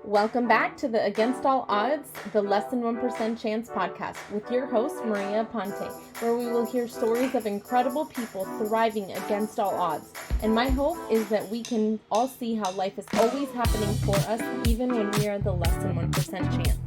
Welcome back to the Against All Odds, the Less Than 1% Chance podcast with your host, Maria Ponte, where we will hear stories of incredible people thriving against all odds. And my hope is that we can all see how life is always happening for us, even when we are the less than 1% chance.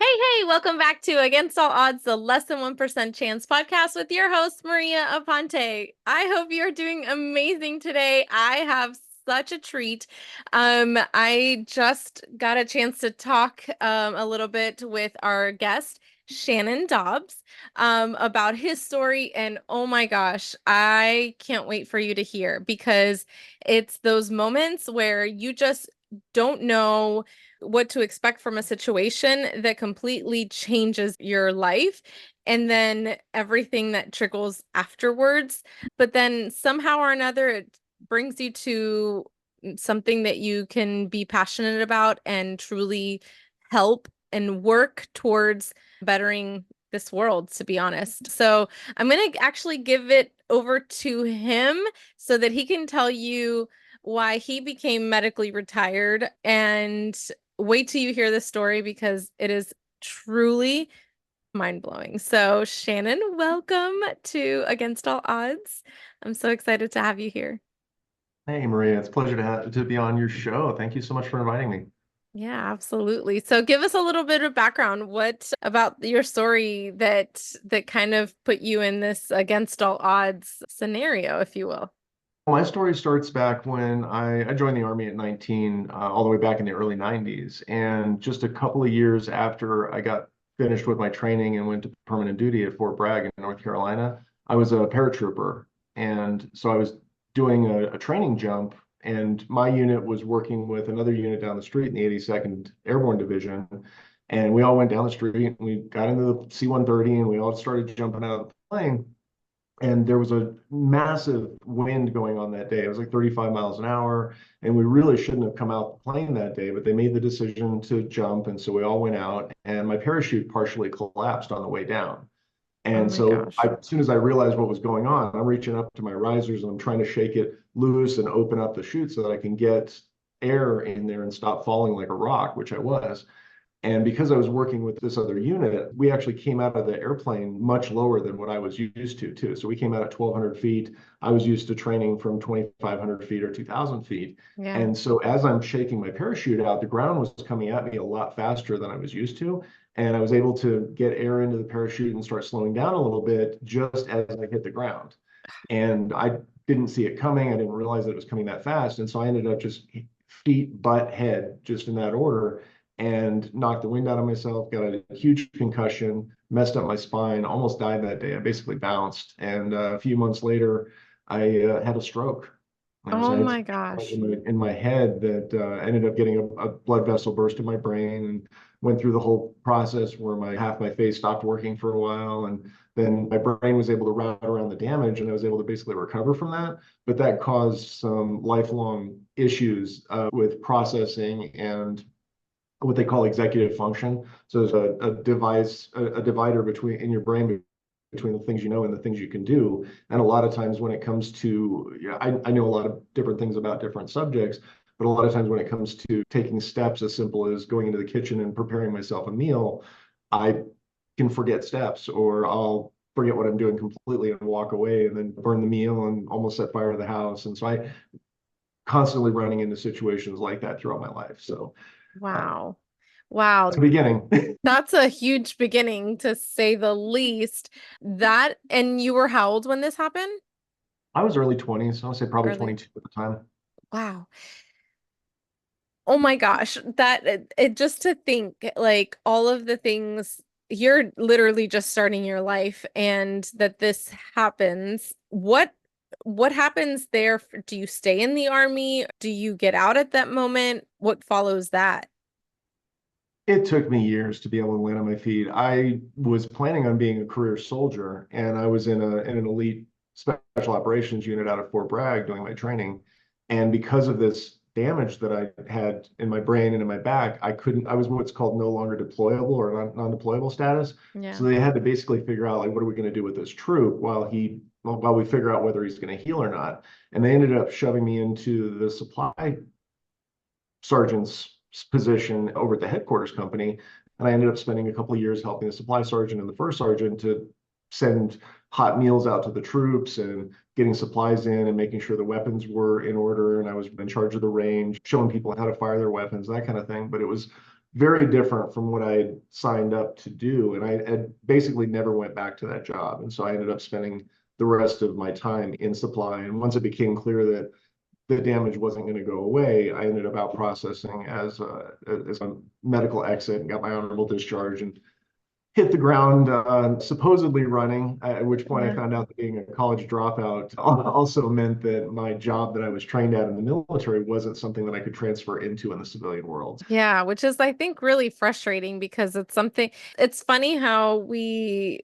Hey, welcome back to Against All Odds, the Less Than 1% Chance podcast with your host, Maria Aponte. I hope you're doing amazing today. I have such a treat. I just got a chance to talk a little bit with our guest, Shannon Dobbs, about his story. And oh my gosh, I can't wait for you to hear, because it's those moments where you just don't know what to expect from a situation that completely changes your life, and then everything that trickles afterwards. But then somehow or another, it brings you to something that you can be passionate about and truly help and work towards bettering this world, to be honest. So I'm going to actually give it over to him so that he can tell you why he became medically retired, and wait till you hear the story, because it is truly mind-blowing. So Shannon, welcome to Against All Odds. I'm so excited to have you here. Hey Maria, it's a pleasure to be on your show. Thank you so much for inviting me. Yeah, absolutely. So give us a little bit of background. What about your story that kind of put you in this against all odds scenario, if you will? My story starts back when I joined the Army at 19, all the way back in the early 90s. And just a couple of years after I got finished with my training and went to permanent duty at Fort Bragg in North Carolina, I was a paratrooper. And so I was doing a training jump, and my unit was working with another unit down the street in the 82nd Airborne Division. And we all went down the street and we got into the C-130 and we all started jumping out of the plane. And there was a massive wind going on that day. It was like 35 miles an hour, and we really shouldn't have come out the plane that day, but they made the decision to jump, and so we all went out, and my parachute partially collapsed on the way down. Oh And my so gosh. as soon as I realized what was going on, I'm reaching up to my risers and I'm trying to shake it loose and open up the chute so that I can get air in there and stop falling like a rock, which I was. And because I was working with this other unit, we actually came out of the airplane much lower than what I was used to, too. So we came out at 1,200 feet. I was used to training from 2,500 feet or 2,000 feet. Yeah. And so as I'm shaking my parachute out, the ground was coming at me a lot faster than I was used to. And I was able to get air into the parachute and start slowing down a little bit just as I hit the ground. And I didn't see it coming. I didn't realize that it was coming that fast. And so I ended up just feet, butt, head, just in that order, and knocked the wind out of myself, got a huge concussion, messed up my spine, almost died that day. I basically bounced. And a few months later, I had a stroke. And so Oh I had my gosh. in my head that ended up getting a blood vessel burst in my brain, and went through the whole process where my half my face stopped working for a while. And then my brain was able to route around the damage, and I was able to basically recover from that. But that caused some lifelong issues with processing and what they call executive function. So there's a divider between in your brain between the things you know and the things you can do. And a lot of times when it comes to, I know a lot of different things about different subjects, but a lot of times when it comes to taking steps as simple as going into the kitchen and preparing myself a meal, I can forget steps, or I'll forget what I'm doing completely and walk away and then burn the meal and almost set fire to the house. And so I constantly running into situations like that throughout my life. So Wow. that's Wow. the beginning. That's a huge beginning, to say the least. That, and you were how old when this happened? I was early 20s. I would say probably Early. 22 at the time. Wow. Oh my gosh. That it just to think, like, all of the things, you're literally just starting your life and that this happens. What happens there? Do you stay in the army? Do you get out at that moment? What follows that? It took me years to be able to land on my feet. I was planning on being a career soldier, and I was in an elite special operations unit out of Fort Bragg doing my training. And because of this damage that I had in my brain and in my back, I was what's called no longer deployable or non-deployable status. Yeah. So they had to basically figure out, like, what are we going to do with this troop while we figure out whether he's going to heal or not. And they ended up shoving me into the supply sergeant's position over at the headquarters company. And I ended up spending a couple of years helping the supply sergeant and the first sergeant to send hot meals out to the troops and getting supplies in and making sure the weapons were in order. And I was in charge of the range, showing people how to fire their weapons, that kind of thing. But it was very different from what I had signed up to do. And I had basically never went back to that job. And so I ended up spending the rest of my time in supply. And once it became clear that the damage wasn't going to go away, I ended up out processing as a medical exit and got my honorable discharge and hit the ground supposedly running, at which point I found out that being a college dropout also meant that my job that I was trained at in the military wasn't something that I could transfer into in the civilian world. Yeah, which is, I think, really frustrating because it's funny how we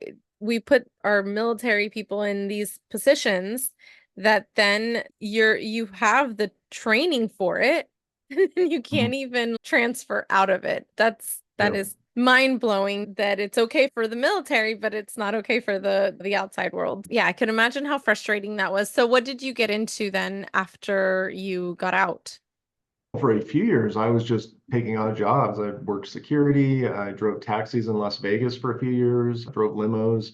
put our military people in these positions that then you have the training for it and you can't even transfer out of it. That is mind-blowing that it's okay for the military, but it's not okay for the outside world. Yeah, I can imagine how frustrating that was. So what did you get into then after you got out? For a few years, I was just taking on jobs. I worked security. I drove taxis in Las Vegas for a few years. I drove limos.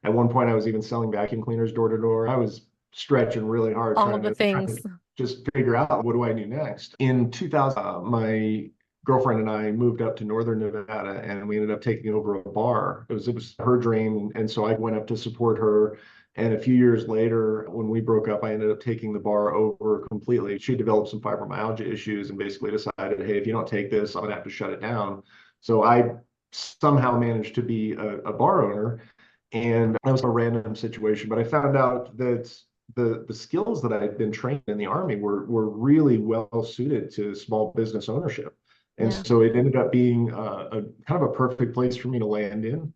At one point, I was even selling vacuum cleaners door to door. I was stretching really hard All trying the to things. just figure out what do I do next. In 2000, my girlfriend and I moved up to northern Nevada, and we ended up taking over a bar. It was her dream, and so I went up to support her. And a few years later, when we broke up, I ended up taking the bar over completely. She developed some fibromyalgia issues and basically decided, hey, if you don't take this, I'm gonna have to shut it down. So I somehow managed to be a bar owner, and that was a random situation. But I found out that the skills that I had been trained in the Army were really well suited to small business ownership. And Yeah. so it ended up being a kind of a perfect place for me to land in.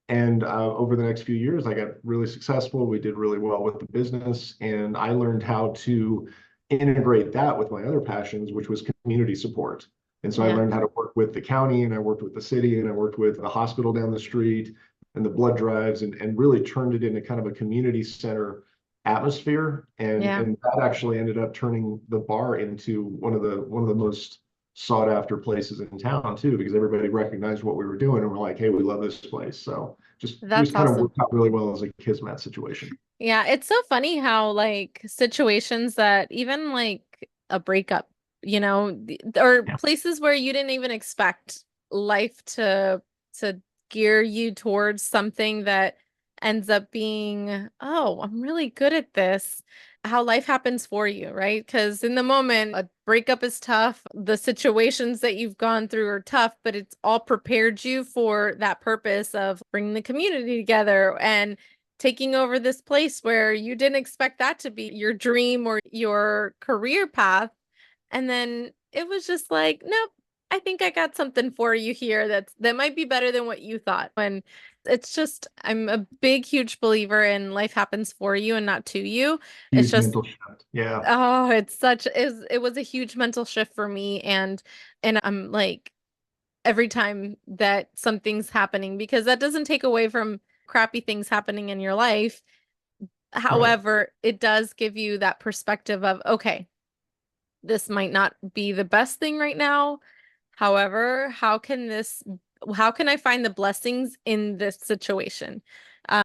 And over the next few years, I got really successful. We did really well with the business, and I learned how to integrate that with my other passions, which was community support. And so I Yeah. learned how to work with the county, and I worked with the city, and I worked with the hospital down the street and the blood drives, and really turned it into kind of a community center atmosphere. Yeah. And that actually ended up turning the bar into one of the most sought after places in town too, because everybody recognized what we were doing and we're like, hey, we love this place. So just That's kind of awesome. worked out really well as a kismet situation. Yeah, it's so funny how like situations that even like a breakup, or Yeah. places where you didn't even expect life to gear you towards something that ends up being, oh, I'm really good at this. How life happens for you, right? Because in the moment, a breakup is tough. The situations that you've gone through are tough, but it's all prepared you for that purpose of bringing the community together and taking over this place where you didn't expect that to be your dream or your career path. And then it was just like, nope, I think I got something for you here that might be better than what you thought. And it's just, I'm a big, huge believer in life happens for you and not to you. It's Huge just, mental shift. Yeah. oh, it was a huge mental shift for me. And I'm like, every time that something's happening, because that doesn't take away from crappy things happening in your life. Right. However, it does give you that perspective of, okay, this might not be the best thing right now. However, how can I find the blessings in this situation?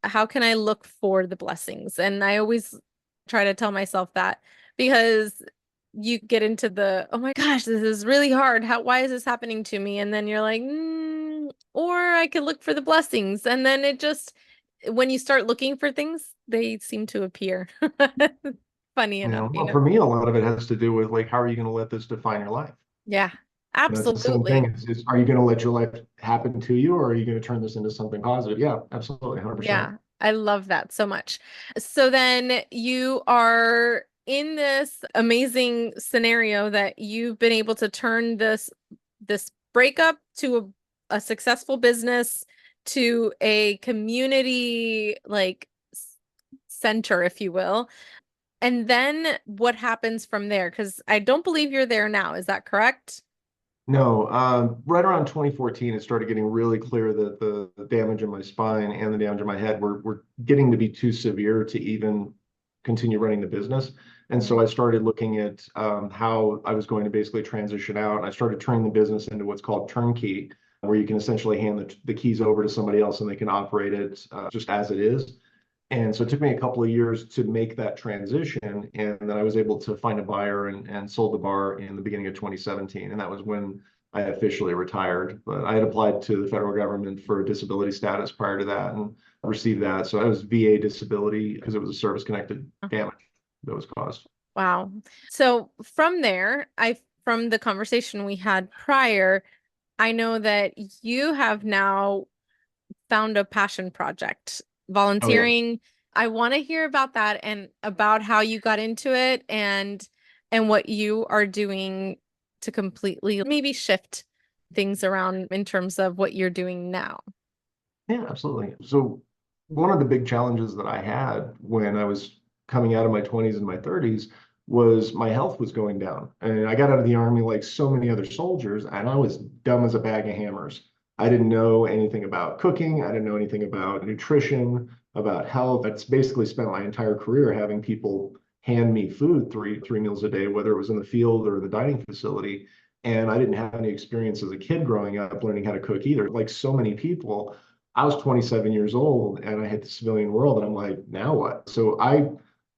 How can I look for the blessings? And I always try to tell myself that because you get into oh my gosh, this is really hard. Why is this happening to me? And then you're like, or I could look for the blessings. And then when you start looking for things, they seem to appear. Funny You enough, know, well, for me, a lot of it has to do with like, how are you going to let this define your life? Yeah, It's the same thing. absolutely. Is are you going to let your life happen to you, or are you going to turn this into something positive? Yeah, absolutely, 100%. Yeah, I love that so much. So then you are in this amazing scenario that you've been able to turn this breakup to a successful business to a community like center, if you will. And then what happens from there? Because I don't believe you're there now. Is that correct? No, right around 2014, it started getting really clear that the damage in my spine and the damage in my head were getting to be too severe to even continue running the business. And so I started looking at how I was going to basically transition out. And I started turning the business into what's called turnkey, where you can essentially hand the keys over to somebody else and they can operate it just as it is. And so it took me a couple of years to make that transition. And then I was able to find a buyer and sold the bar in the beginning of 2017. And that was when I officially retired. But I had applied to the federal government for disability status prior to that and received that. So I was VA disability because it was a service-connected damage that was caused. Wow. So from there, from the conversation we had prior, I know that you have now found a passion project, volunteering. Oh, yeah. I want to hear about that and about how you got into it and what you are doing to completely maybe shift things around in terms of what you're doing now. Yeah, absolutely. So one of the big challenges that I had when I was coming out of my 20s and my 30s was my health was going down. And I got out of the army like so many other soldiers, and I was dumb as a bag of hammers. I didn't know anything about cooking. I didn't know anything about nutrition, about health. That's basically spent my entire career having people hand me food three meals a day, whether it was in the field or the dining facility. And I didn't have any experience as a kid growing up learning how to cook either. Like so many people, I was 27 years old and I hit the civilian world and I'm like, now what? So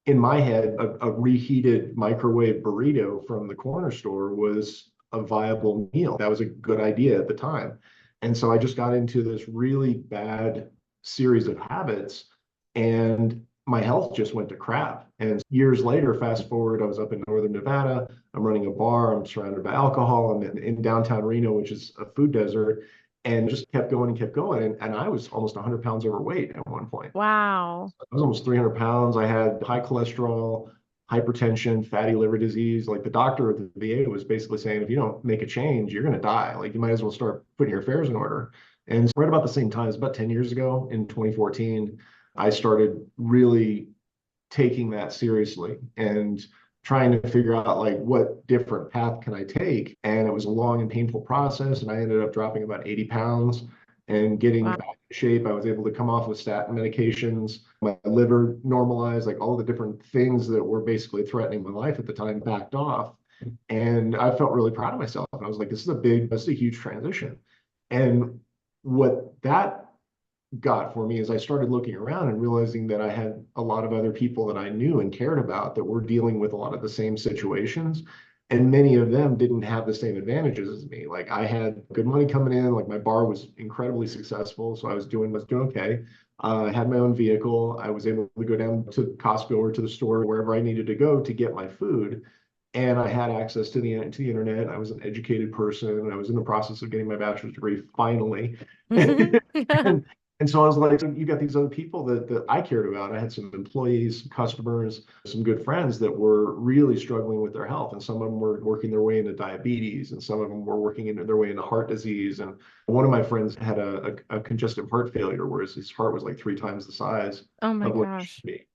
in my head, a reheated microwave burrito from the corner store was a viable meal. That was a good idea at the time. And so I just got into this really bad series of habits and my health just went to crap. And years later, fast forward, I was up in northern Nevada. I'm running a bar. I'm surrounded by alcohol. I'm in downtown Reno, which is a food desert, and just kept going and kept going. And I was almost 100 pounds overweight at one point. Wow. I was almost 300 pounds. I had high cholesterol, hypertension, fatty liver disease. Like the doctor at the VA was basically saying, if you don't make a change, you're going to die. Like you might as well start putting your affairs in order. And so right about the same time, it's about 10 years ago in 2014, I started really taking that seriously and trying to figure out like what different path can I take. And it was a long and painful process. And I ended up dropping about 80 pounds and getting back in shape. I was able to come off with statin medications. My liver normalized, like all the different things that were basically threatening my life at the time backed off. And I felt really proud of myself. And I was like, this is a huge transition. And what that got for me is I started looking around and realizing that I had a lot of other people that I knew and cared about that were dealing with a lot of the same situations. And many of them didn't have the same advantages as me. Like I had good money coming in, like my bar was incredibly successful. So I was doing okay. I had my own vehicle. I was able to go down to Costco or to the store, wherever I needed to go to get my food. And I had access to the internet. I was an educated person. I was in the process of getting my bachelor's degree finally. and, and so I was like, you got these other people that I cared about. I had some employees, customers, some good friends that were really struggling with their health. And some of them were working their way into diabetes, and some of them were working into their way into heart disease. And one of my friends had a congestive heart failure, whereas his heart was like 3 times the size of what it should be.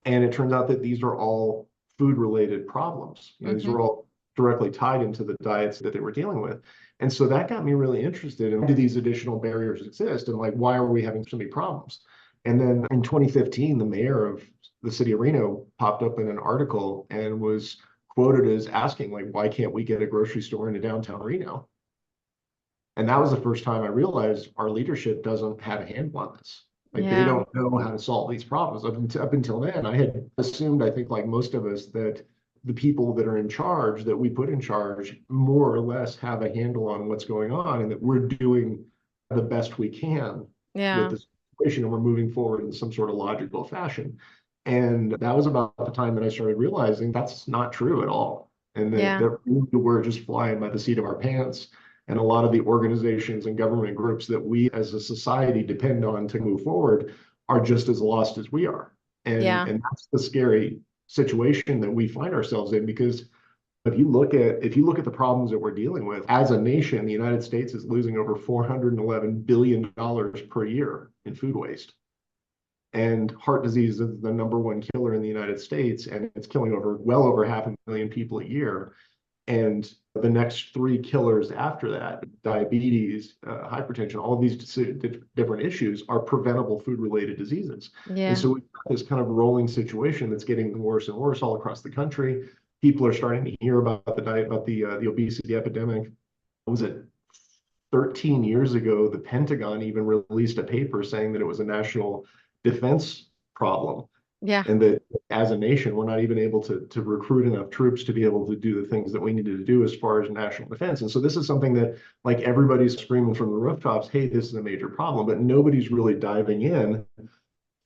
And it turns out that these are all food-related problems. These are all directly tied into the diets that they were dealing with. And so that got me really interested in, do these additional barriers exist? And like, why are we having so many problems? And then in 2015, the mayor of the city of Reno popped up in an article and was quoted as asking, like, why can't we get a grocery store into downtown Reno? And that was the first time I realized our leadership doesn't have a handle on this. Like they don't know how to solve these problems. Up until then, I had assumed, I think like most of us, that the people that are in charge, that we put in charge, more or less have a handle on what's going on and that we're doing the best we can with the situation and we're moving forward in some sort of logical fashion. And that was about the time that I started realizing that's not true at all. And that we're just flying by the seat of our pants. And a lot of the organizations and government groups that we as a society depend on to move forward are just as lost as we are. And that's the scary situation that we find ourselves in, because if you look at the problems that we're dealing with as a nation, the United States is losing over $411 billion per year in food waste. And heart disease is the #1 killer in the United States, and it's killing well over 500,000 people a year. And the next three killers after that, diabetes, hypertension, all of these different issues are preventable food-related diseases. And Yeah. so we've got this kind of rolling situation that's getting worse and worse all across the country. People are starting to hear about the obesity epidemic. Was it 13 years ago, the Pentagon even released a paper saying that it was a national defense problem, Yeah. and that as a nation, we're not even able to recruit enough troops to be able to do the things that we needed to do as far as national defense. And so this is something that, like, everybody's screaming from the rooftops, hey, this is a major problem, but nobody's really diving in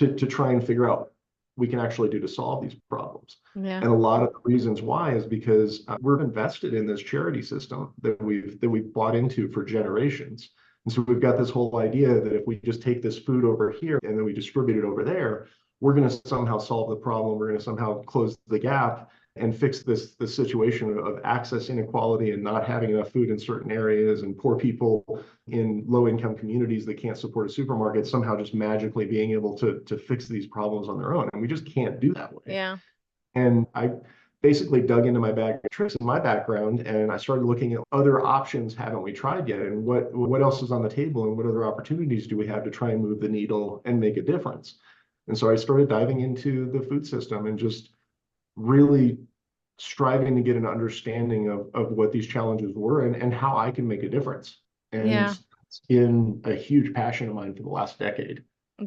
to try and figure out what we can actually do to solve these problems. Yeah. And a lot of the reasons why is because we're invested in this charity system that we've bought into for generations. And so we've got this whole idea that if we just take this food over here and then we distribute it over there, we're going to somehow solve the problem. We're going to somehow close the gap and fix this situation of access inequality and not having enough food in certain areas, and poor people in low income communities that can't support a supermarket somehow just magically being able to fix these problems on their own. And we just can't do that way. Yeah. And I basically dug into my bag of tricks and my background, and I started looking at other options haven't we tried yet, and what else is on the table, and what other opportunities do we have to try and move the needle and make a difference. And so I started diving into the food system and just really striving to get an understanding of what these challenges were and how I can make a difference. And Yeah. it's been a huge passion of mine for the last decade.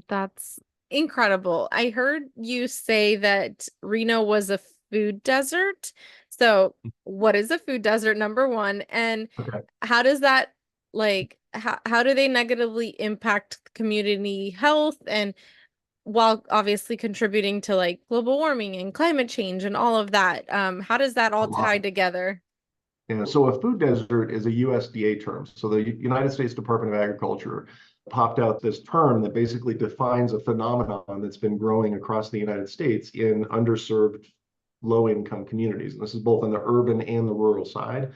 That's incredible. I heard you say that Reno was a food desert. So, what is a food desert, number one? And Okay. how does that, like, how do they negatively impact community health, and while obviously contributing to like global warming and climate change and all of that? How does that A all tie lot. together? Yeah, so a food desert is a USDA term. So the United States Department of Agriculture popped out this term that basically defines a phenomenon that's been growing across the United States in underserved low-income communities. And this is both on the urban and the rural side.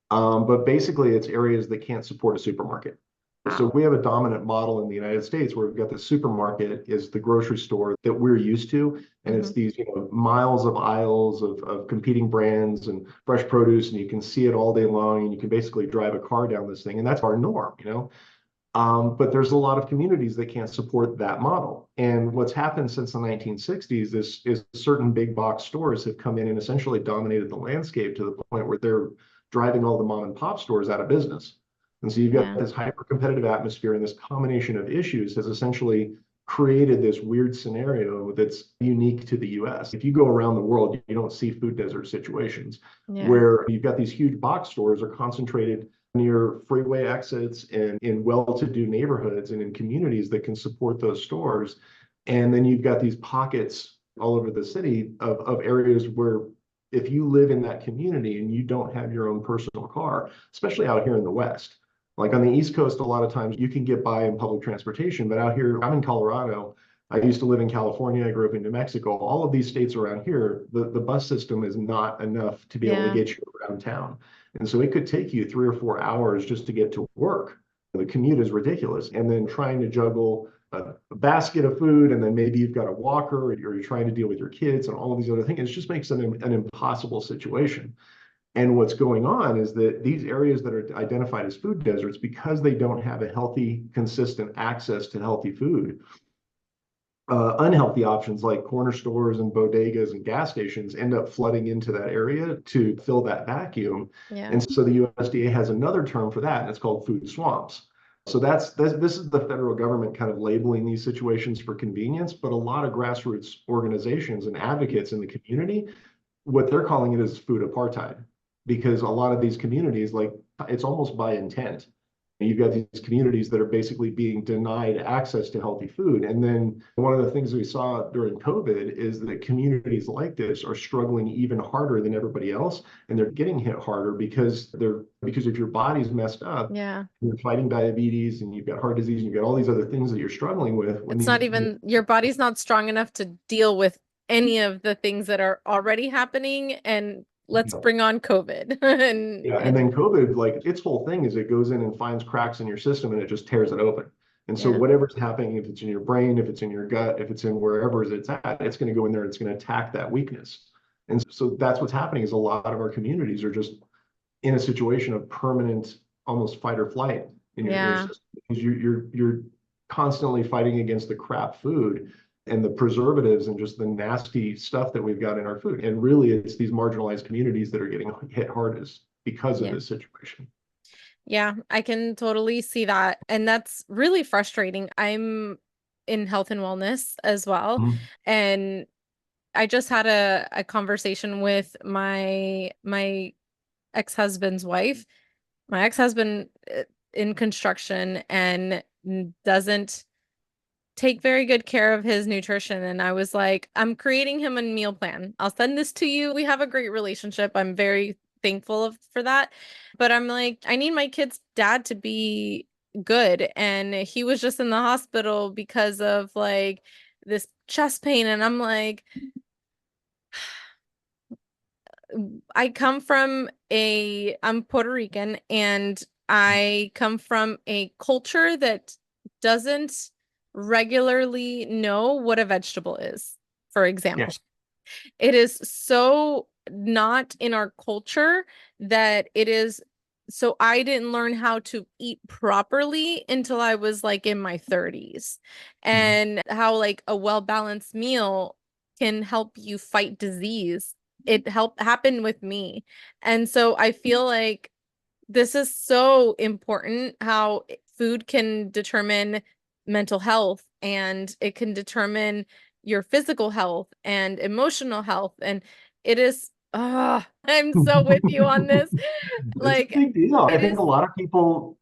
But basically, it's areas that can't support a supermarket. So Wow. we have a dominant model in the United States where we've got the supermarket is the grocery store that we're used to. And it's Hmm. these, miles of aisles of competing brands and fresh produce, and you can see it all day long, and you can basically drive a car down this thing. And that's our norm. But there's a lot of communities that can't support that model. And what's happened since the 1960s is certain big box stores have come in and essentially dominated the landscape to the point where they're driving all the mom and pop stores out of business. And so you've got Yeah. this hyper competitive atmosphere, and this combination of issues has essentially created this weird scenario that's unique to the US. If you go around the world, you don't see food desert situations Yeah. where you've got these huge box stores are concentrated near freeway exits and in well-to-do neighborhoods and in communities that can support those stores. And then you've got these pockets all over the city of areas where if you live in that community and you don't have your own personal car, especially out here in the West, like on the East Coast, a lot of times you can get by in public transportation, but out here, I'm in Colorado. I used to live in California. I grew up in New Mexico. All of these states around here, the bus system is not enough to be able to Yeah. get you around town. And so it could take you 3 or 4 hours just to get to work. The commute is ridiculous. And then trying to juggle a basket of food, and then maybe you've got a walker, or you're trying to deal with your kids and all of these other things. It just makes it an impossible situation. And what's going on is that these areas that are identified as food deserts, because they don't have a healthy, consistent access to healthy food, unhealthy options like corner stores and bodegas and gas stations end up flooding into that area to fill that vacuum. Yeah. And so the USDA has another term for that, and it's called food swamps. So this is the federal government kind of labeling these situations for convenience, but a lot of grassroots organizations and advocates in the community, what they're calling it is food apartheid, because a lot of these communities, like, it's almost by intent. You've got these communities that are basically being denied access to healthy food. And then one of the things we saw during COVID is that communities like this are struggling even harder than everybody else. And they're getting hit harder because if your body's messed up, Yeah. you're fighting diabetes and you've got heart disease and you've got all these other things that you're struggling with. When It's these, not even, your body's not strong enough to deal with any of the things that are already happening, and let's bring on COVID. Yeah, and then COVID, like, its whole thing is it goes in and finds cracks in your system and it just tears it open. And so Yeah. whatever's happening, if it's in your brain, if it's in your gut, if it's in wherever it's at, it's going to go in there and it's going to attack that weakness. And so that's what's happening is a lot of our communities are just in a situation of permanent, almost fight or flight in your Yeah. system, because you're constantly fighting against the crap food and the preservatives and just the nasty stuff that we've got in our food. And really, it's these marginalized communities that are getting hit hardest because of Yeah. this situation. Yeah, I can totally see that. And that's really frustrating. I'm in health and wellness as well. Mhm. And I just had a conversation with my ex-husband's wife. My ex-husband in construction and doesn't take very good care of his nutrition. And I was like, I'm creating him a meal plan. I'll send this to you. We have a great relationship. I'm very thankful for that. But I'm like, I need my kid's dad to be good. And he was just in the hospital because of like this chest pain. And I'm like, I'm Puerto Rican and I come from a culture that doesn't regularly know what a vegetable is, for example. Yes. It is so not in our culture that it is. So I didn't learn how to eat properly until I was like in my 30s, Mhm. and how like a well-balanced meal can help you fight disease. It helped happen with me. And so I feel like this is so important how food can determine mental health and it can determine your physical health and emotional health. And it is, I'm so with you on this. It's a Like, big deal. I it think is, a lot of people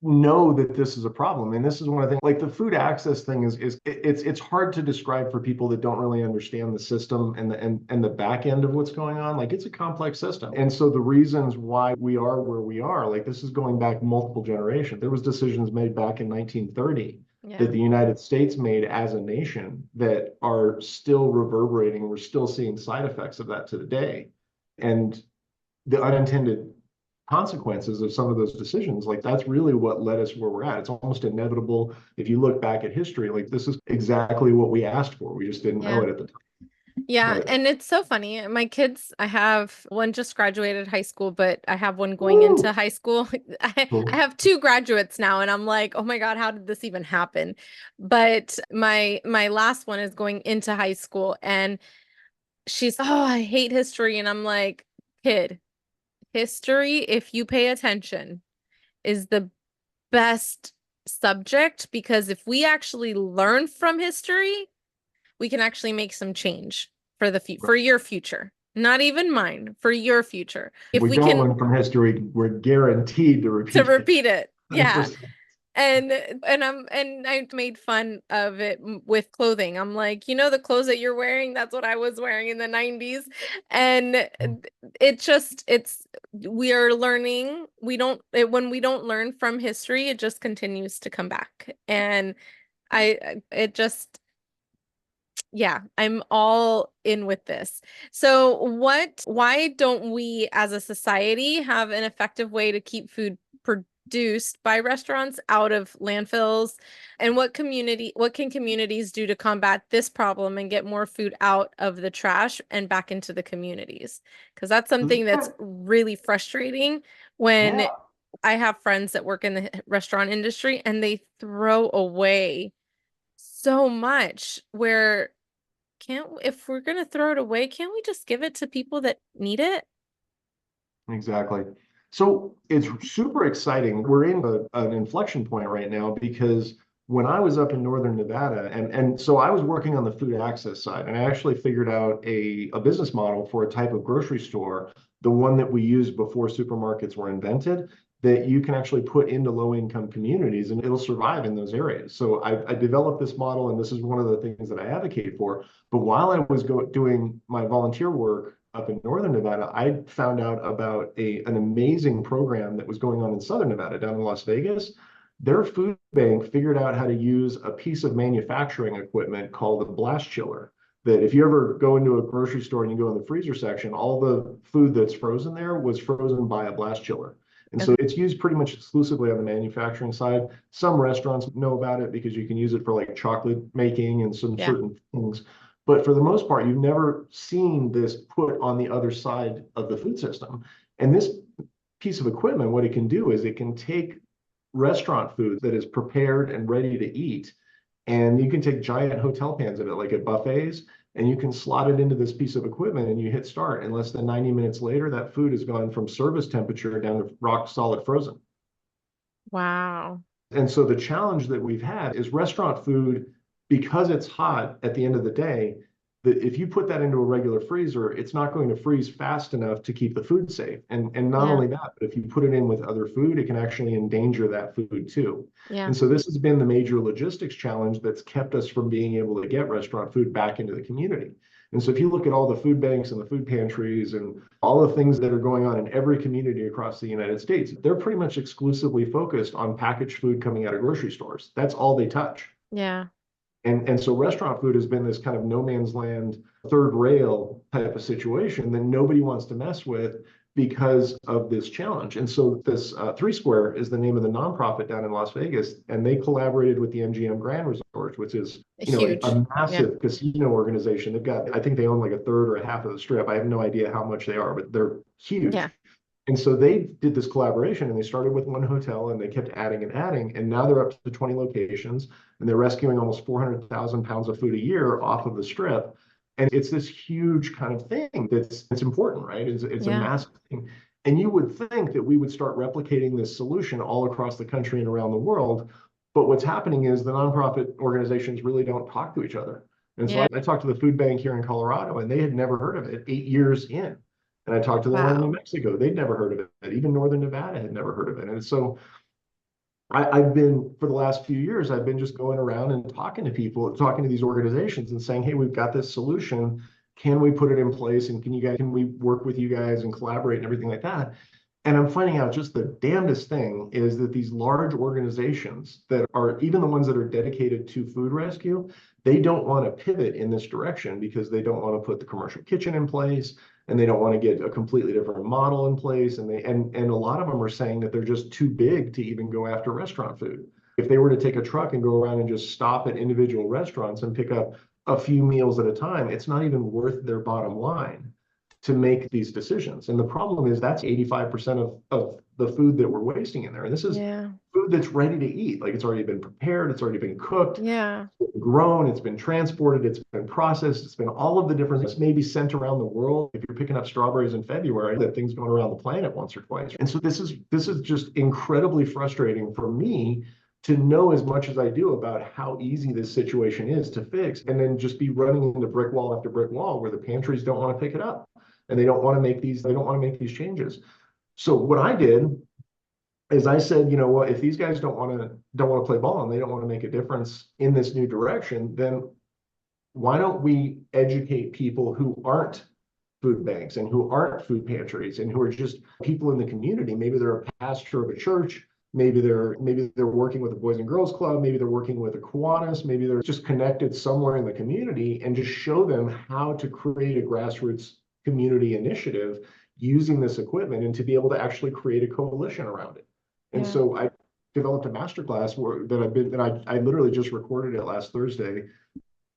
know that this is a problem, and this is one of the things, like the food access thing it's hard to describe for people that don't really understand the system and the back end of what's going on. Like, it's a complex system, and so the reasons why we are where we are, like, this is going back multiple generations. There was decisions made back in 1930 yeah, that the United States made as a nation that are still reverberating. We're still seeing side effects of that to the day, and the unintended consequences of some of those decisions, like, that's really what led us where we're at. It's almost inevitable. If you look back at history, like, this is exactly what we asked for. We just didn't know yeah. it at the time. Yeah, But and it's so funny. My kids, I have one just graduated high school, but I have one going into woo, high school. I cool. have two graduates now, and I'm like, oh my God, how did this even happen? But my last one is going into high school, and she's, oh, I hate history. And I'm like, kid, history, if you pay attention, is the best subject because if we actually learn from history, we can actually make some change for for your future. Not even mine, for your future. If If we we don't can learn from history, we're guaranteed to to repeat it. repeat it. Yeah. 100%. And I made fun of it with clothing. I'm like, you know, the clothes that you're wearing, that's what I was wearing in the 90s. And it's we are learning. When we don't learn from history, it just continues to come back. And it just yeah, I'm all in with this. So why don't we as a society have an effective way to keep food produced by restaurants out of landfills? And what can communities do to combat this problem and get more food out of the trash and back into the communities? Because that's something that's really frustrating when Yeah, I have friends that work in the restaurant industry and they throw away so much where can't if we're gonna throw it away, can't we just give it to people that need it? exactly. So it's super exciting. We're in an inflection point right now, because when I was up in northern Nevada, and so I was working on the food access side, and I actually figured out a business model for a type of grocery store, the one that we used before supermarkets were invented, that you can actually put into low income communities and it'll survive in those areas. So I developed this model, and this is one of the things that I advocate for. But while I was doing my volunteer work up in northern Nevada, I found out about an amazing program that was going on in southern Nevada, down in Las Vegas. Their food bank figured out how to use a piece of manufacturing equipment called a blast chiller. That if you ever go into a grocery store and you go in the freezer section, all the food that's frozen there was frozen by a blast chiller. And so Okay. it's used pretty much exclusively on the manufacturing side. Some restaurants know about it because you can use it for like chocolate making and some Yeah. certain things. But for the most part, you've never seen this put on the other side of the food system. And this piece of equipment, what it can do is it can take restaurant food that is prepared and ready to eat, and you can take giant hotel pans of it, like at buffets, and you can slot it into this piece of equipment and you hit start. And less than 90 minutes later, that food has gone from service temperature down to rock solid frozen. Wow. And so the challenge that we've had is restaurant food, because it's hot at the end of the day, that if you put that into a regular freezer, it's not going to freeze fast enough to keep the food safe. And not Yeah. only that, but if you put it in with other food, it can actually endanger that food too. Yeah. And so this has been the major logistics challenge that's kept us from being able to get restaurant food back into the community. And so if you look at all the food banks and the food pantries and all the things that are going on in every community across the United States, they're pretty much exclusively focused on packaged food coming out of grocery stores. That's all they touch. Yeah. And so restaurant food has been this kind of no man's land, third rail type of situation that nobody wants to mess with because of this challenge. And so this Three Square is the name of the nonprofit down in Las Vegas, and they collaborated with the MGM Grand Resort, which is, you know, Huge. a massive casino organization. They've got, I think they own like a third or a half of the strip. I have no idea how much they are, but they're huge. Yeah. And so they did this collaboration, and they started with one hotel and they kept adding and adding. And now they're up to 20 locations, and they're rescuing almost 400,000 pounds of food a year off of the strip. And it's this huge kind of thing it's important, right? It's a Yeah. massive thing. And you would think that we would start replicating this solution all across the country and around the world. But what's happening is the nonprofit organizations really don't talk to each other. And so Yeah. I talked to the food bank here in Colorado, and they had never heard of it 8 years in. And I talked to the one in New Wow. Mexico. They'd never heard of it. Even Northern Nevada had never heard of it. And so I've been, for the last few years, I've been just going around and talking to people, talking to these organizations and saying, hey, we've got this solution. Can we put it in place? And can we work with you guys and collaborate and everything like that? And I'm finding out just the damnedest thing is that these large organizations that are even the ones that are dedicated to food rescue, they don't want to pivot in this direction because they don't want to put the commercial kitchen in place, and they don't want to get a completely different model in place. And a lot of them are saying that they're just too big to even go after restaurant food. If they were to take a truck and go around and just stop at individual restaurants and pick up a few meals at a time, it's not even worth their bottom line to make these decisions. And the problem is that's 85% of the food that we're wasting in there. And this is food that's ready to eat. Like, it's already been prepared, it's already been cooked, Yeah. it's been grown, it's been transported, it's been processed, it's been all of the different things, maybe sent around the world. If you're picking up strawberries in February, that thing's going around the planet once or twice. And so this is just incredibly frustrating for me to know as much as I do about how easy this situation is to fix, and then just be running into brick wall after brick wall where the pantries don't want to pick it up. And they don't want to make these changes. So what I did is I said, you know what, if these guys don't want to play ball and they don't want to make a difference in this new direction, then why don't we educate people who aren't food banks and who aren't food pantries and who are just people in the community? Maybe they're a pastor of a church, maybe they're working with a Boys and Girls Club, maybe they're working with a Kiwanis, maybe they're just connected somewhere in the community, and just show them how to create a grassroots community initiative using this equipment, and to be able to actually create a coalition around it. And so I developed a masterclass that I literally just recorded it last Thursday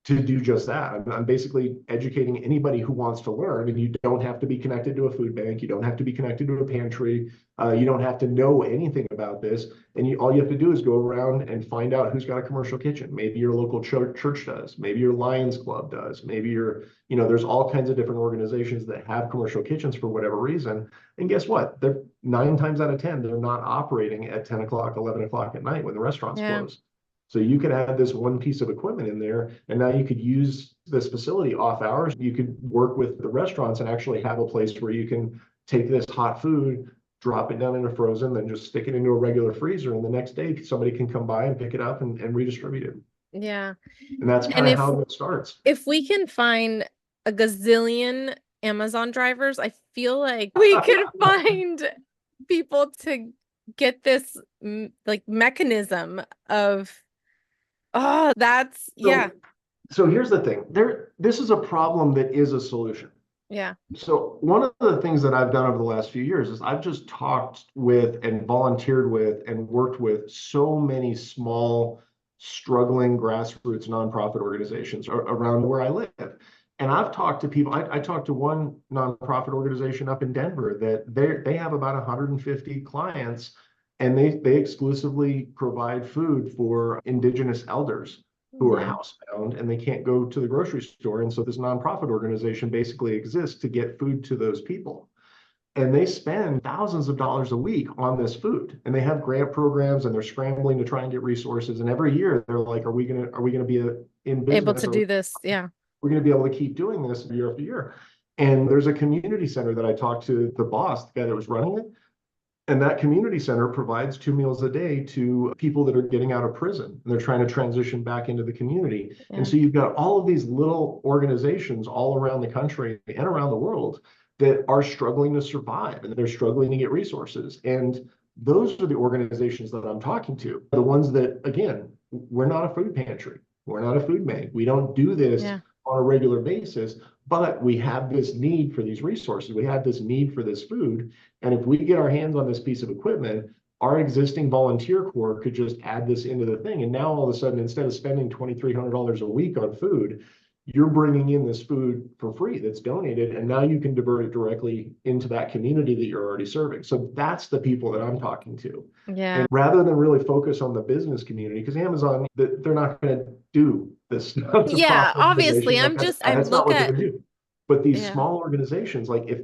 to do just that. I'm basically educating anybody who wants to learn, and you don't have to be connected to a food bank. You don't have to be connected to a pantry. You don't have to know anything about this. And all you have to do is go around and find out who's got a commercial kitchen. Maybe your local church does. Maybe your Lions Club does. Maybe there's all kinds of different organizations that have commercial kitchens for whatever reason. And guess what? They're 9 times out of 10, they're not operating at 10 o'clock, 11 o'clock at night when the restaurants close. So you could have this one piece of equipment in there, and now you could use this facility off hours. You could work with the restaurants and actually have a place where you can take this hot food, drop it down into frozen, then just stick it into a regular freezer. And the next day, somebody can come by and pick it up and redistribute it. Yeah. And that's kind of how it starts. If we can find a gazillion Amazon drivers, I feel like we could find people to get this like mechanism of, So here's the thing. This is a problem that is a solution. Yeah. So one of the things that I've done over the last few years is I've just talked with and volunteered with and worked with so many small, struggling grassroots nonprofit organizations around where I live. And I've talked to people, I talked to one nonprofit organization up in Denver that they have about 150 clients, and they exclusively provide food for indigenous elders who are Yeah. housebound and they can't go to the grocery store. And so this nonprofit organization basically exists to get food to those people. And they spend thousands of dollars a week on this food. And they have grant programs and they're scrambling to try and get resources. And every year they're like, are we gonna be in Able business? to do this. Yeah. We're going to be able to keep doing this year after year. And there's a community center that I talked to the boss, the guy that was running it. And that community center provides 2 meals a day to people that are getting out of prison and they're trying to transition back into the community. Yeah. And so you've got all of these little organizations all around the country and around the world that are struggling to survive and they're struggling to get resources. And those are the organizations that I'm talking to, the ones that, again, we're not a food pantry. We're not a food bank. We don't do this Yeah. on a regular basis, but we have this need for these resources. We have this need for this food. And if we get our hands on this piece of equipment, our existing volunteer corps could just add this into the thing. And now all of a sudden, instead of spending $2,300 a week on food, you're bringing in this food for free that's donated. And now you can divert it directly into that community that you're already serving. So that's the people that I'm talking to. Yeah. And rather than really focus on the business community, because Amazon, they're not going to do this stuff to Yeah. profit Obviously, organization. I That's not look what at, they're do. But these yeah. small organizations, like if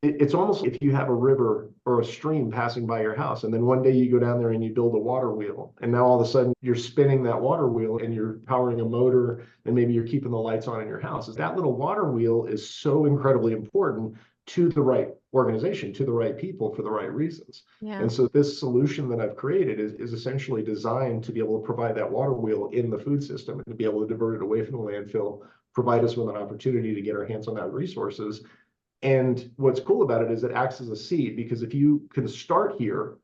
it's almost if you have a river or a stream passing by your house, and then one day you go down there and you build a water wheel, and now all of a sudden you're spinning that water wheel and you're powering a motor, and maybe you're keeping the lights on in your house. That little water wheel is so incredibly important to the right organization, to the right people for the right reasons. Yeah. And so this solution that I've created is essentially designed to be able to provide that water wheel in the food system and to be able to divert it away from the landfill, provide us with an opportunity to get our hands on that resources. And what's cool about it is it acts as a seed, because if you can start here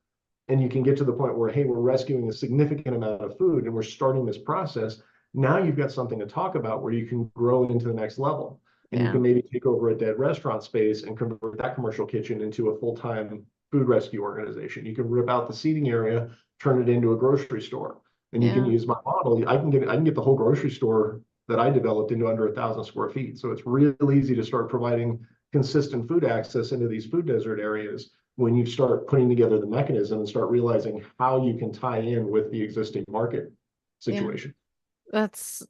and you can get to the point where, hey, we're rescuing a significant amount of food and we're starting this process, now you've got something to talk about where you can grow into the next level. And you can maybe take over a dead restaurant space and convert that commercial kitchen into a full-time food rescue organization. You can rip out the seating area, turn it into a grocery store. And you can use my model. I can get the whole grocery store that I developed into under 1,000 square feet. So it's real easy to start providing consistent food access into these food desert areas when you start putting together the mechanism and start realizing how you can tie in with the existing market situation. Yeah. That's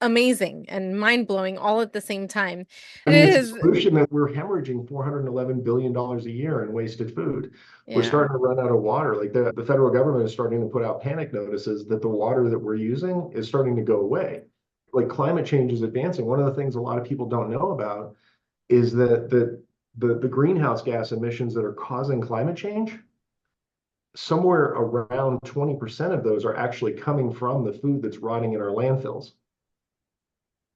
amazing and mind-blowing all at the same time. I mean, it's a solution that we're hemorrhaging $411 billion a year in wasted food. We're starting to run out of water. Like the federal government is starting to put out panic notices that the water that we're using is starting to go away. Like climate change is advancing. One of the things a lot of people don't know about is that the greenhouse gas emissions that are causing climate change, somewhere around 20% of those are actually coming from the food that's rotting in our landfills.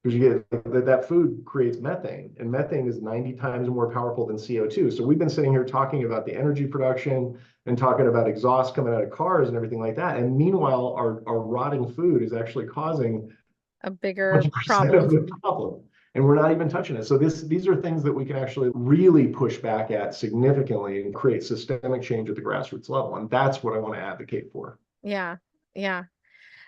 Because you get that food creates methane, and methane is 90 times more powerful than CO2. So we've been sitting here talking about the energy production and talking about exhaust coming out of cars and everything like that. And meanwhile, our rotting food is actually causing a bigger 20% problem. of the problem. And we're not even touching it. So these are things that we can actually really push back at significantly and create systemic change at the grassroots level. And that's what I want to advocate for. Yeah. Yeah.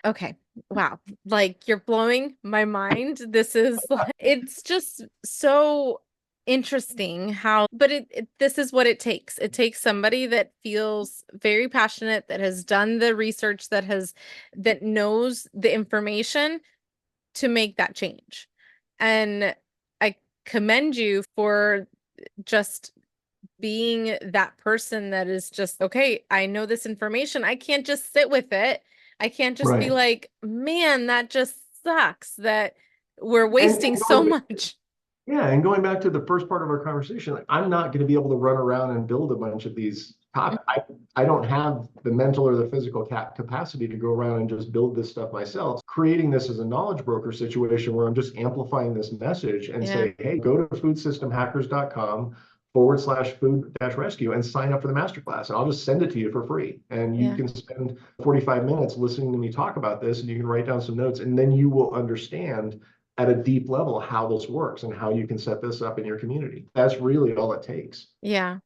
Okay. Wow. Like you're blowing my mind. This is it's just so interesting how, but this is what it takes. It takes somebody that feels very passionate, that has done the research, that knows the information to make that change. And I commend you for just being that person that is just, okay, I know this information. I can't just sit with it. I can't just be like, man, that just sucks that we're wasting so much. Yeah. And going back to the first part of our conversation, like, I'm not going to be able to run around and build a bunch of these topics. I don't have the mental or the physical capacity to go around and just build this stuff myself. Creating this as a knowledge broker situation where I'm just amplifying this message and say, hey, go to foodsystemhackers.com/food-rescue and sign up for the masterclass. And I'll just send it to you for free. And you can spend 45 minutes listening to me talk about this, and you can write down some notes, and then you will understand at a deep level how this works and how you can set this up in your community. That's really all it takes. Yeah.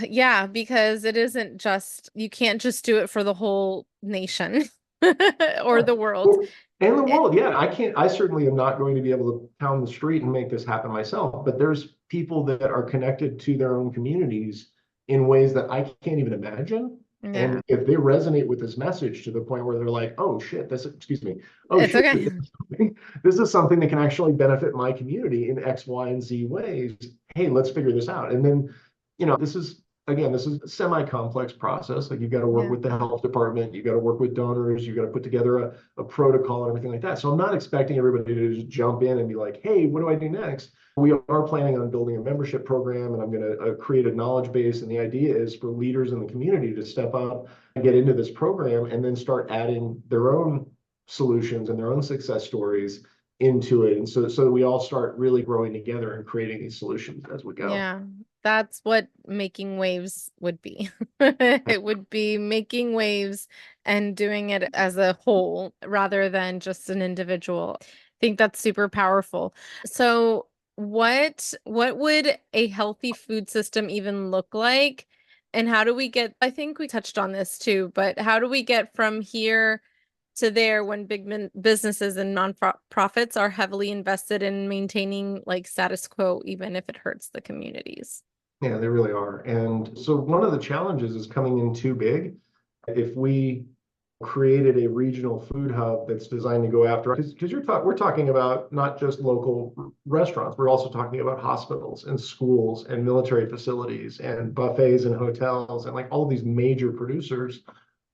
Yeah, because it isn't just, you can't just do it for the whole nation or the world. And the world, yeah, I certainly am not going to be able to pound the street and make this happen myself, but there's people that are connected to their own communities in ways that I can't even imagine. Yeah, And if they resonate with this message to the point where they're like, oh shit, excuse me, oh it's shit, okay. this is something that can actually benefit my community in X, Y, and Z ways. Hey, let's figure this out. And then, this is again, this is a semi-complex process. Like you've got to work Yeah, with the health department, you've got to work with donors, you've got to put together a protocol and everything like that. So I'm not expecting everybody to just jump in and be like, hey, what do I do next? We are planning on building a membership program, and I'm going to create a knowledge base. And the idea is for leaders in the community to step up and get into this program and then start adding their own solutions and their own success stories into it. And so we all start really growing together and creating these solutions as we go. yeah. That's what making waves would be. It would be making waves and doing it as a whole rather than just an individual. I think that's super powerful. So what would a healthy food system even look like? And how do we get, I think we touched on this too, but how do we get from here to there when businesses and nonprofits are heavily invested in maintaining like status quo, even if it hurts the communities? Yeah, they really are. And so one of the challenges is coming in too big. If we created a regional food hub that's designed to go after, because we're talking about not just local restaurants, we're also talking about hospitals and schools and military facilities and buffets and hotels, and like all of these major producers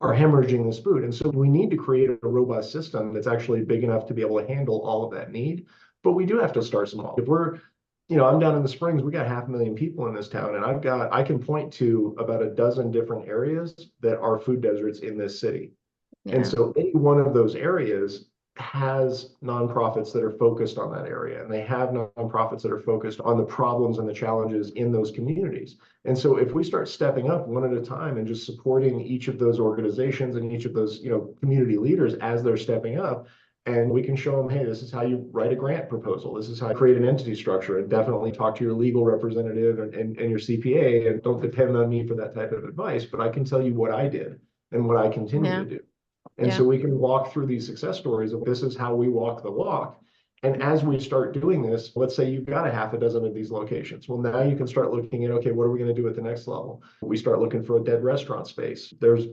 are hemorrhaging this food. And so we need to create a robust system that's actually big enough to be able to handle all of that need. But we do have to start small. If we're I'm down in the Springs, we got 500,000 people in this town, and I can point to about a dozen different areas that are food deserts in this city. And Yeah. so any one of those areas has nonprofits that are focused on that area, and they have nonprofits that are focused on the problems and the challenges in those communities. And so if we start stepping up one at a time and just supporting each of those organizations and each of those, community leaders as they're stepping up, and we can show them, hey, this is how you write a grant proposal. This is how you create an entity structure, and definitely talk to your legal representative and your CPA, and don't depend on me for that type of advice, but I can tell you what I did and what I continue Yeah. to do. And Yeah. so we can walk through these success stories of this is how we walk the walk. And as we start doing this, let's say you've got a half a dozen of these locations. Well, now you can start looking at, okay, what are we going to do at the next level? We start looking for a dead restaurant space. There's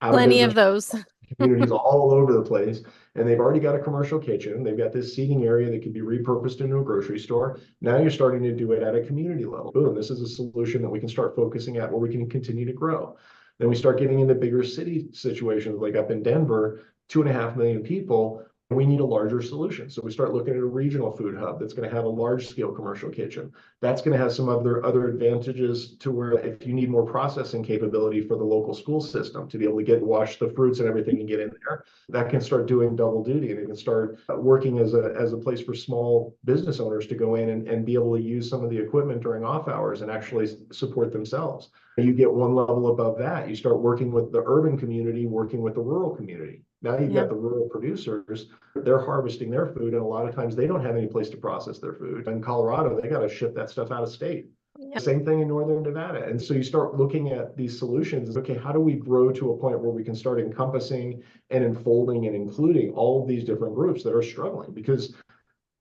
out of Plenty business of those. communities all over the place, and they've already got a commercial kitchen. They've got this seating area that could be repurposed into a grocery store. Now you're starting to do it at a community level. Boom, this is a solution that we can start focusing at where we can continue to grow. Then we start getting into bigger city situations, like up in Denver, 2.5 million people. We need a larger solution. So we start looking at a regional food hub that's going to have a large scale commercial kitchen. That's going to have some other advantages to where if you need more processing capability for the local school system to be able to wash the fruits and everything and get in there, that can start doing double duty, and it can start working as a place for small business owners to go in and be able to use some of the equipment during off hours and actually support themselves. You get one level above that, you start working with the urban community, working with the rural community. Now you've Yeah. got the rural producers, they're harvesting their food, and a lot of times they don't have any place to process their food. In Colorado, they got to ship that stuff out of state. Yeah. Same thing in northern Nevada. And so you start looking at these solutions. Okay, how do we grow to a point where we can start encompassing and enfolding and including all of these different groups that are struggling? Because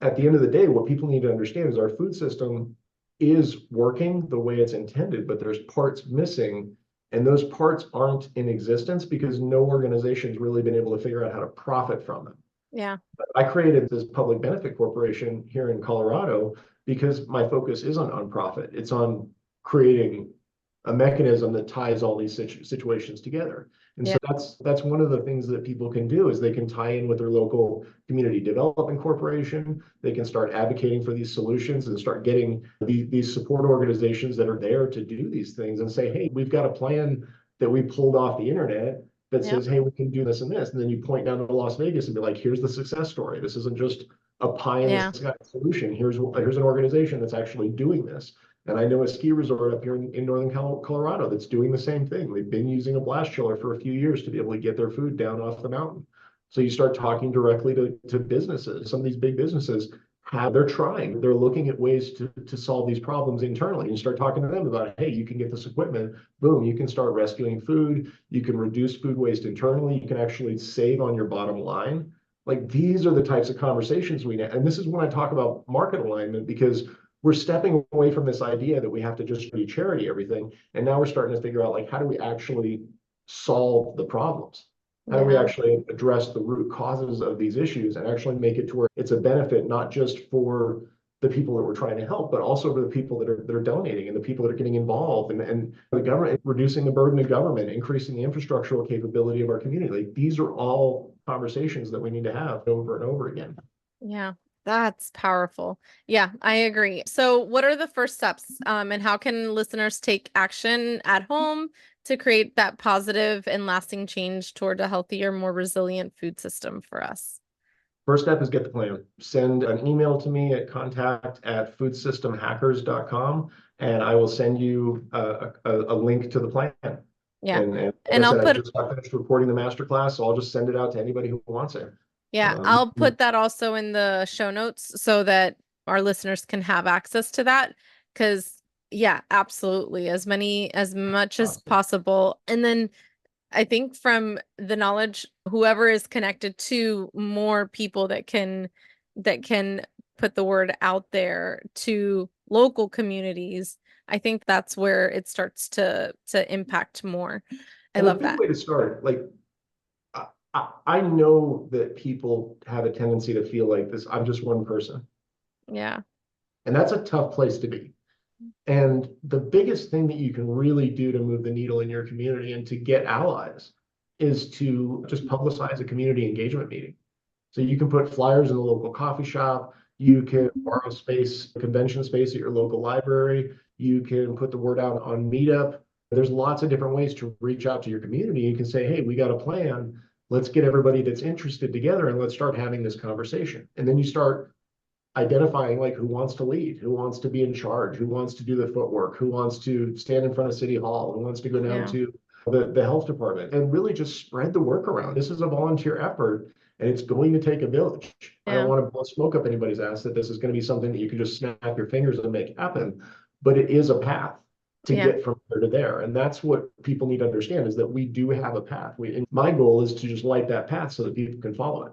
at the end of the day, what people need to understand is our food system is working the way it's intended, but there's parts missing. And those parts aren't in existence because no organization's really been able to figure out how to profit from them. Yeah. I created this public benefit corporation here in Colorado because my focus is on nonprofit. It's on creating a mechanism that ties all these situations together. And Yeah. so that's one of the things that people can do is they can tie in with their local community development corporation. They can start advocating for these solutions and start getting these support organizations that are there to do these things and say, hey, we've got a plan that we pulled off the internet that Yeah. says, hey, we can do this and this. And then you point down to Las Vegas and be like, here's the success story. This isn't just a pie in the Yeah. sky solution. Here's an organization that's actually doing this. And I know a ski resort up here in northern Colorado that's doing the same thing. They've been using a blast chiller for a few years to be able to get their food down off the mountain. So you start talking directly to businesses. Some of these big businesses they're trying, they're looking at ways to solve these problems internally. You start talking to them about, hey, you can get this equipment, boom, you can start rescuing food, you can reduce food waste internally, you can actually save on your bottom line Like these are the types of conversations we need. And this is when I talk about market alignment, because we're stepping away from this idea that we have to just be charity everything. And now we're starting to figure out like, how do we actually solve the problems? How do we Yeah. actually address the root causes of these issues and actually make it to where it's a benefit, not just for the people that we're trying to help, but also for the people that are donating and the people that are getting involved, and the government, reducing the burden of government, increasing the infrastructural capability of our community. Like these are all conversations that we need to have over and over again. Yeah, that's powerful. Yeah, I agree. So, what are the first steps, and how can listeners take action at home to create that positive and lasting change toward a healthier, more resilient food system for us? First step is get the plan. Send an email to me at contact@foodsystemhackers.com, and I will send you a link to the plan. Yeah. And like I And I'll said, I put just got finished recording the masterclass, so I'll just send it out to anybody who wants it. Yeah, I'll put that also in the show notes so that our listeners can have access to that. Because, yeah, absolutely. As much as Awesome. possible. And then I think from the knowledge, whoever is connected to more people that can put the word out there to local communities, I think that's where it starts to impact more. I And a love good that. way to start, like I know that people have a tendency to feel like this, I'm just one person. Yeah. And that's a tough place to be. And the biggest thing that you can really do to move the needle in your community and to get allies is to just publicize a community engagement meeting. So you can put flyers in the local coffee shop. You can borrow space, convention space at your local library. You can put the word out on Meetup. There's lots of different ways to reach out to your community. You can say, hey, we got a plan. Let's get everybody that's interested together and let's start having this conversation. And then you start identifying like who wants to lead, who wants to be in charge, who wants to do the footwork, who wants to stand in front of City Hall, who wants to go down Yeah. to the health department, and really just spread the work around. This is a volunteer effort and it's going to take a village. I don't Yeah. want to blow smoke up anybody's ass that this is going to be something that you can just snap your fingers and make happen, but it is a path to Yeah. get from there to there. And that's what people need to understand, is that we do have a path. And my goal is to just light that path so that people can follow it.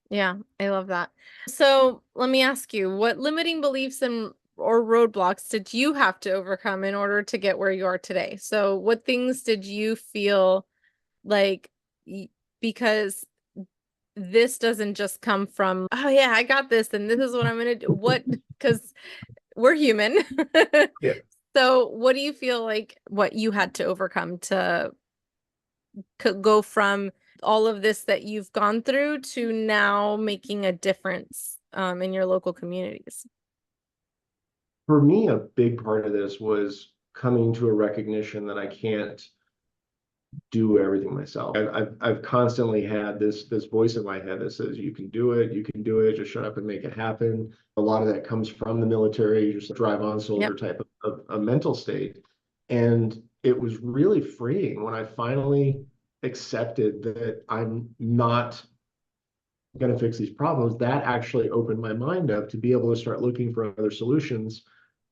Yeah, I love that. So let me ask you, what limiting beliefs and or roadblocks did you have to overcome in order to get where you are today? So what things did you feel like because this doesn't just come from, oh yeah, I got this and this is what I'm gonna do. What, because we're human. Yeah. So what do you feel like what you had to overcome to go from all of this that you've gone through to now making a difference in your local communities? For me, a big part of this was coming to a recognition that I can't do everything myself. I've constantly had this voice in my head that says, you can do it, just shut up and make it happen. A lot of that comes from the military, just drive on soldier Yep. type of a mental state. And it was really freeing when I finally accepted that I'm not going to fix these problems. That actually opened my mind up to be able to start looking for other solutions,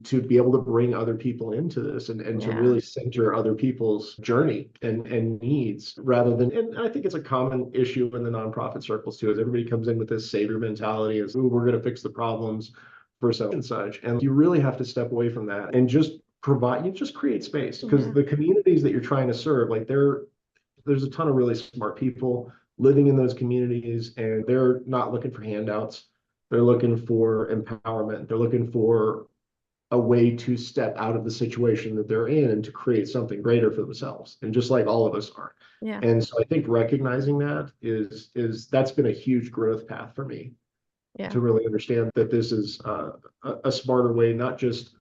to be able to bring other people into this, and to Yeah. really center other people's journey and needs, rather than, and I think it's a common issue in the nonprofit circles too, is everybody comes in with this savior mentality, as, we're going to fix the problems for such and such. And you really have to step away from that and just you just create space, because Yeah. the communities that you're trying to serve, like there's a ton of really smart people living in those communities, and they're not looking for handouts. They're looking for empowerment. They're looking for a way to step out of the situation that they're in and to create something greater for themselves. And just like all of us are. Yeah. And so I think recognizing that is that's been a huge growth path for me, Yeah. to really understand that this is a smarter way, not just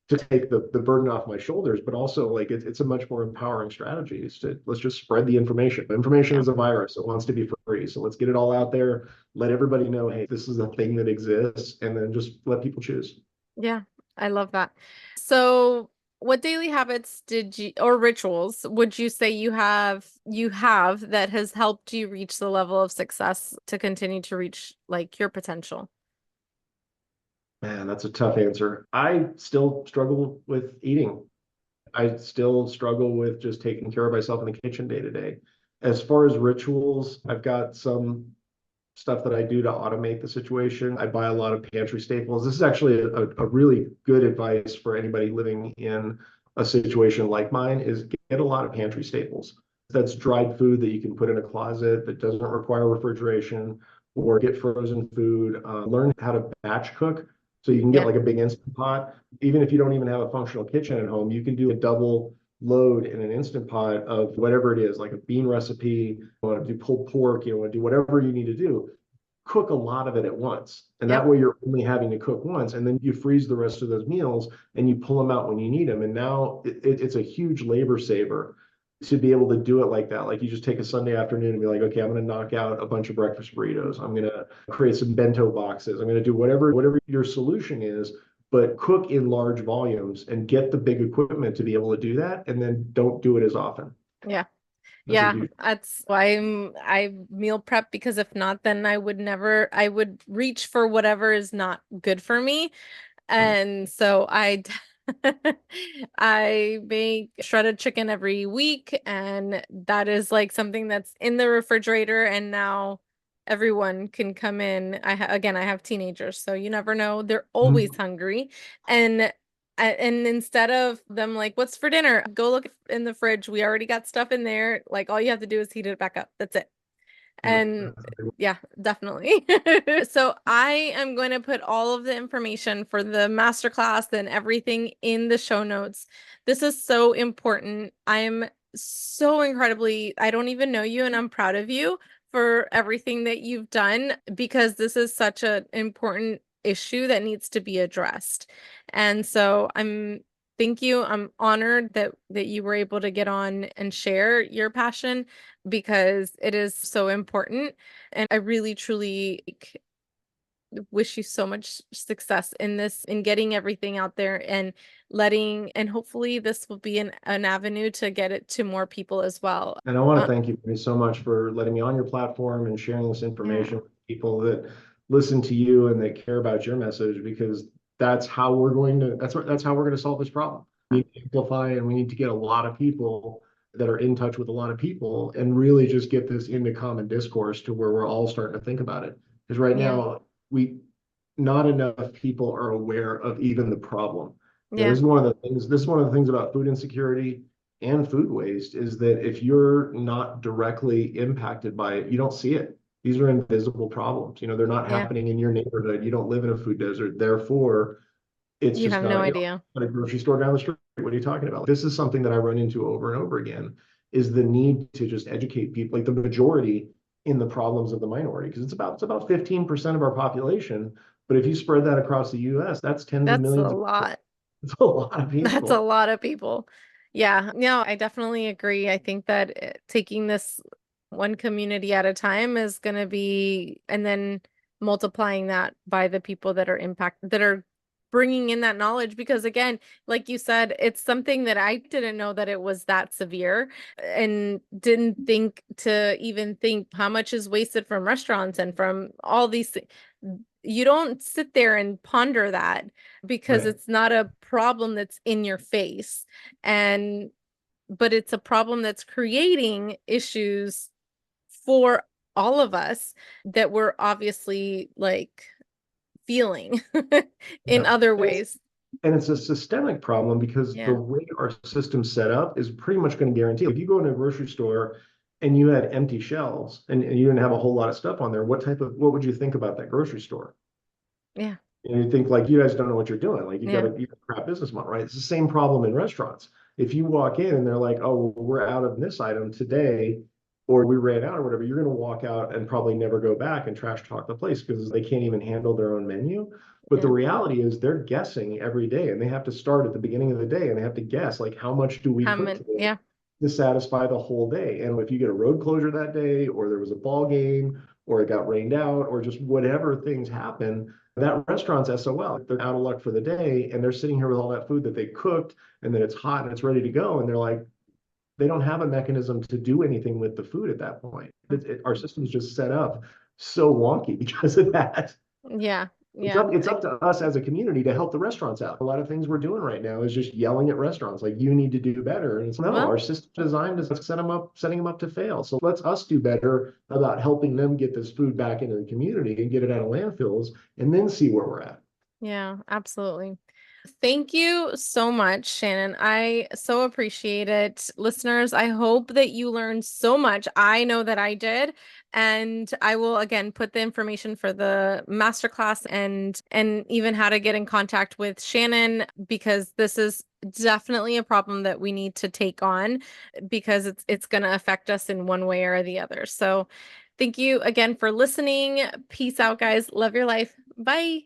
to take the burden off my shoulders, but also like it's a much more empowering strategy. Is to, let's just spread the information. Information Yeah. is a virus. It wants to be free. So let's get it all out there. Let everybody know, hey, this is a thing that exists, and then just let people choose. Yeah. I love that. So what daily habits did you or rituals would you say you have that has helped you reach the level of success to continue to reach like your potential? Man, that's a tough answer. I still struggle with eating. I still struggle with just taking care of myself in the kitchen day to day. As far as rituals, I've got some stuff that I do to automate the situation. I buy a lot of pantry staples. This is actually a really good advice for anybody living in a situation like mine is get a lot of pantry staples. That's dried food that you can put in a closet that doesn't require refrigeration, or get frozen food. Learn how to batch cook. So you can get Yeah. like a big Instant Pot. Even if you don't even have a functional kitchen at home, you can do a double load in an Instant Pot of whatever it is, like a bean recipe, you want to do pulled pork, you want to do whatever you need to do. Cook a lot of it at once. And that Yep. way you're only having to cook once. And then you freeze the rest of those meals and you pull them out when you need them. And now it's a huge labor saver to be able to do it like that. Like you just take a Sunday afternoon and be like, okay, I'm going to knock out a bunch of breakfast burritos. I'm going to create some bento boxes. I'm going to do whatever your solution is, but cook in large volumes and get the big equipment to be able to do that. And then don't do it as often. Yeah. That's a Yeah, huge. that's why I meal prep, because if not, then I would reach for whatever is not good for me. Right. And so I make shredded chicken every week, and that is like something that's in the refrigerator, and now everyone can come in. Again, I have teenagers, so you never know. They're always Mhm. hungry. And and instead of them like, what's for dinner? Go look in the fridge. We already got stuff in there. Like all you have to do is heat it back up. That's it. Yeah. And yeah, definitely. So I am going to put all of the information for the masterclass and everything in the show notes. This is so important. I'm so incredibly, I don't even know you, and I'm proud of you for everything that you've done, because this is such an important issue that needs to be addressed. And so thank you. I'm honored that you were able to get on and share your passion, because it is so important. And I really, truly wish you so much success in this, in getting everything out there and and hopefully this will be an avenue to get it to more people as well. And I want to Uh, thank you so much for letting me on your platform and sharing this information yeah, with people that listen to you and that care about your message, because that's how we're going to solve this problem. We need to amplify, and we need to get a lot of people that are in touch with a lot of people and really just get this into common discourse to where we're all starting to think about it. Because right yeah, now, we not enough people are aware of even the problem. yeah, This is one of the things about food insecurity and food waste, is that if you're not directly impacted by it, you don't see it. These are invisible problems. They're not yeah. happening in your neighborhood. You don't live in a food desert. Therefore, it's You just have not no a, idea. at a grocery store down the street. What are you talking about? This is something that I run into over and over again, is the need to just educate people, like the majority, in the problems of the minority, because it's about 15% of our population. But if you spread that across the US, that's tens of That's a millions of people. lot. It's a lot of That's a people. lot of people. Yeah, no, I definitely agree. I think that taking this one community at a time is going to be, and then multiplying that by the people that are that are bringing in that knowledge. Because again, like you said, it's something that I didn't know that it was that severe, and didn't think to even think how much is wasted from restaurants and from all these things. You don't sit there and ponder that, because Right. it's not a problem that's in your face, and but it's a problem that's creating issues for all of us that we're obviously like feeling in Yeah. other And it's ways. and it's a systemic problem, because the Yeah, way our system's set up is pretty much going to guarantee. If you go into a grocery store and you had empty shelves, and you didn't have a whole lot of stuff on there, what would you think about that grocery store? yeah, And you think, like, you guys don't know what you're doing. Like, yeah, you got a crap business model, right? It's the same problem in restaurants. If you walk in and they're like, oh, we're out of this item today, or we ran out or whatever, you're going to walk out and probably never go back and trash talk the place, because they can't even handle their own menu. But the yeah. reality is they're guessing every day, and they have to start at the beginning of the day, and they have to guess, like, how much do we How cook many? today Yeah, to satisfy the whole day. And if you get a road closure that day, or there was a ball game, or it got rained out, or just whatever things happen, that restaurant's SOL. They're out of luck for the day, and they're sitting here with all that food that they cooked, and then it's hot and it's ready to go. And they're like, they don't have a mechanism to do anything with the food at that point. Our system's just set up so wonky because of that. yeah. Yeah. It's up to us as a community to help the restaurants out. A lot of things we're doing right now is just yelling at restaurants like you need to do better. And it's no, Well, our system designed to setting them up to fail. So let's us do better about helping them get this food back into the community and get it out of landfills and then see where we're at. yeah, absolutely. Thank you so much, Shannon. I so appreciate it. Listeners, I hope that you learned so much. I know that I did. And I will again put the information for the masterclass and even how to get in contact with Shannon, because this is definitely a problem that we need to take on, because it's going to affect us in one way or the other. So thank you again for listening. Peace out, guys. Love your life. Bye.